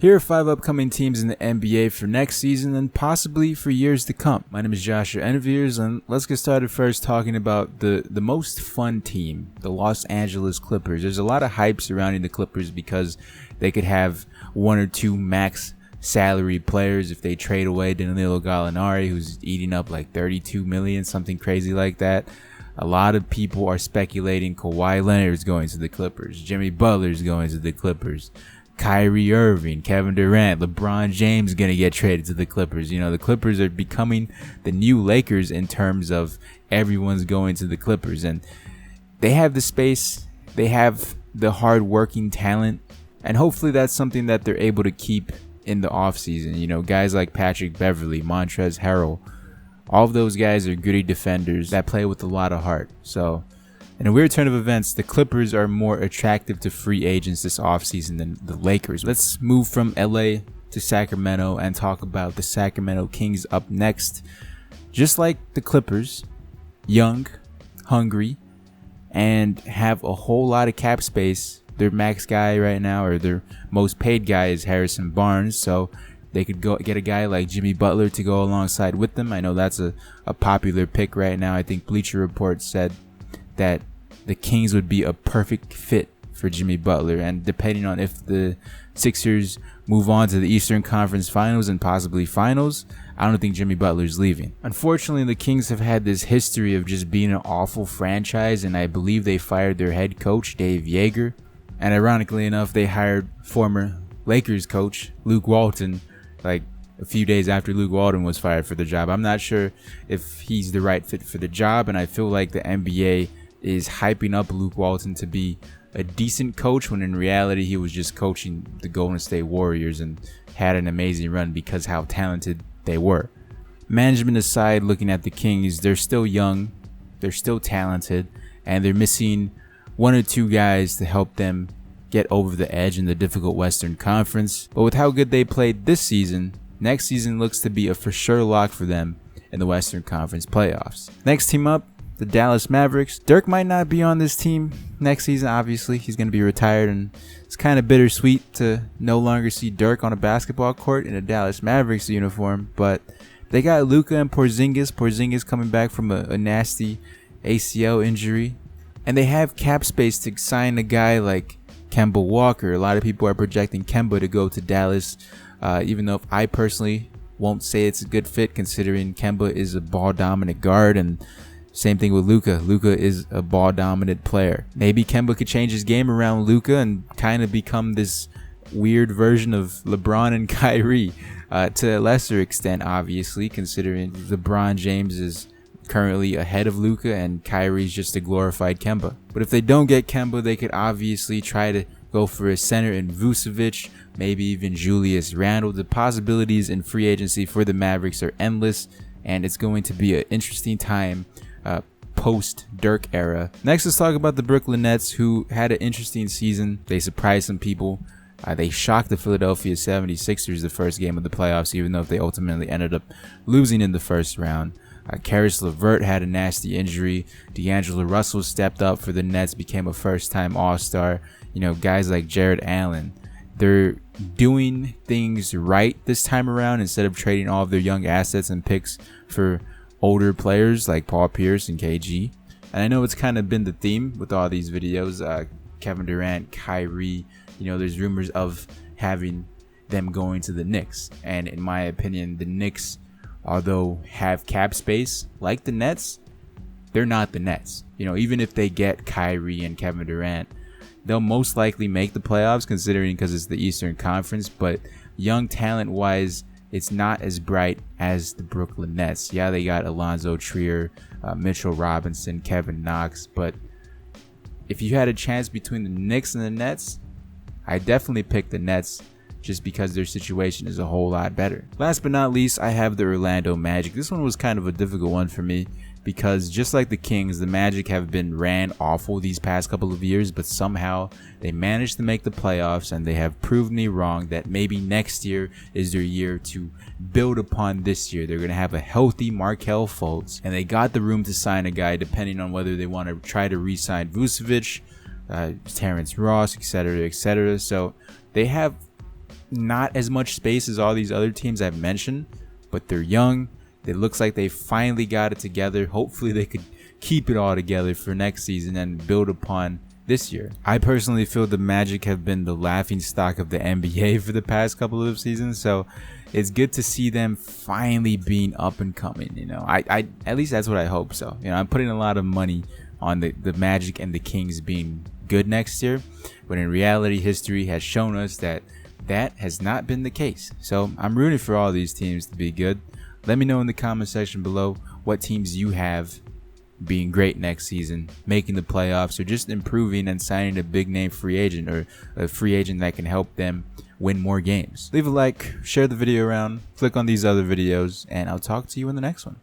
Here are 5 upcoming teams in the NBA for next season and possibly for years to come. My name is Joshua Enviers, and let's get started first talking about the most fun team, the Los Angeles Clippers. There's a lot of hype surrounding the Clippers because they could have 1 or 2 max salary players if they trade away Danilo Gallinari, who's eating up like $32 million, something crazy like that. A lot of people are speculating Kawhi Leonard's going to the Clippers, Jimmy Butler's going to the Clippers, Kyrie Irving, Kevin Durant, LeBron James going to get traded to the Clippers. You know, the Clippers are becoming the new Lakers in terms of everyone's going to the Clippers. And they have the space, they have the hard-working talent, and hopefully that's something that they're able to keep in the offseason. You know, guys like Patrick Beverley, Montrezl Harrell, all of those guys are gritty defenders that play with a lot of heart. So, in a weird turn of events, the Clippers are more attractive to free agents this offseason than the Lakers. Let's move from LA to Sacramento and talk about the Sacramento Kings up next. Just like the Clippers, young, hungry, and have a whole lot of cap space. Their max guy right now, or their most paid guy, is Harrison Barnes. So they could go get a guy like Jimmy Butler to go alongside with them. I know that's a popular pick right now. I think Bleacher Report said that the Kings would be a perfect fit for Jimmy Butler. And depending on if the Sixers move on to the Eastern Conference Finals and possibly Finals, I don't think Jimmy Butler's leaving. Unfortunately, the Kings have had this history of just being an awful franchise, and I believe they fired their head coach, Dave Yeager. And ironically enough, they hired former Lakers coach Luke Walton like a few days after Luke Walton was fired for the job. I'm not sure if he's the right fit for the job, and I feel like the NBA is hyping up Luke Walton to be a decent coach when in reality he was just coaching the Golden State Warriors and had an amazing run because how talented they were. Management aside, looking at the Kings, they're still young, they're still talented, and they're missing 1 or 2 guys to help them get over the edge in the difficult Western Conference. But with how good they played this season, next season looks to be a for sure lock for them in the Western Conference playoffs. Next team up, the Dallas Mavericks. Dirk might not be on this team next season, obviously. He's going to be retired, and it's kind of bittersweet to no longer see Dirk on a basketball court in a Dallas Mavericks uniform. But they got Luka and Porzingis. Porzingis coming back from a nasty ACL injury. And they have cap space to sign a guy like Kemba Walker. A lot of people are projecting Kemba to go to Dallas, even though I personally won't say it's a good fit considering Kemba is a ball-dominant guard, and same thing with Luka. Luka is a ball-dominant player. Maybe Kemba could change his game around Luka and kind of become this weird version of LeBron and Kyrie, to a lesser extent, obviously, considering LeBron James is currently ahead of Luka and Kyrie's just a glorified Kemba. But if they don't get Kemba, they could obviously try to go for a center in Vucevic, maybe even Julius Randle. The possibilities in free agency for the Mavericks are endless, and it's going to be an interesting time post-Dirk era. Next, let's talk about the Brooklyn Nets, who had an interesting season. They surprised some people. They shocked the Philadelphia 76ers the first game of the playoffs, even though they ultimately ended up losing in the first round. Karis LeVert had a nasty injury. D'Angelo Russell stepped up for the Nets, became a first-time All-Star. You know, guys like Jared Allen, they're doing things right this time around instead of trading all of their young assets and picks for older players like Paul Pierce and KG. And I know it's kind of been the theme with all these videos. Kevin Durant, Kyrie, you know, there's rumors of having them going to the Knicks. And in my opinion, the Knicks, although have cap space like the Nets, they're not the Nets. You know, even if they get Kyrie and Kevin Durant, they'll most likely make the playoffs considering because it's the Eastern Conference. But young talent wise, it's not as bright as the Brooklyn Nets. Yeah, they got Alonzo Trier, Mitchell Robinson, Kevin Knox. But if you had a chance between the Knicks and the Nets, I definitely pick the Nets just because their situation is a whole lot better. Last but not least, I have the Orlando Magic. This one was kind of a difficult one for me because just like the Kings, the Magic have been ran awful these past couple of years, but somehow they managed to make the playoffs, and they have proved me wrong that maybe next year is their year to build upon this year. They're going to have a healthy Markelle Fultz, and they got the room to sign a guy depending on whether they want to try to re-sign Vucevic, Terrence Ross, etc., etc. So they have not as much space as all these other teams I've mentioned, but they're young. It looks like they finally got it together. Hopefully they could keep it all together for next season and build upon this year. I personally feel the Magic have been the laughingstock of the NBA for the past couple of seasons, so it's good to see them finally being up and coming. You know, I at least that's what I hope. So, you know, I'm putting a lot of money on the Magic and the Kings being good next year, but in reality, history has shown us that that has not been the case. So I'm rooting for all these teams to be good. Let me know in the comment section below what teams you have being great next season, making the playoffs, or just improving and signing a big name free agent, or a free agent that can help them win more games. Leave a like, share the video around, click on these other videos, and I'll talk to you in the next one.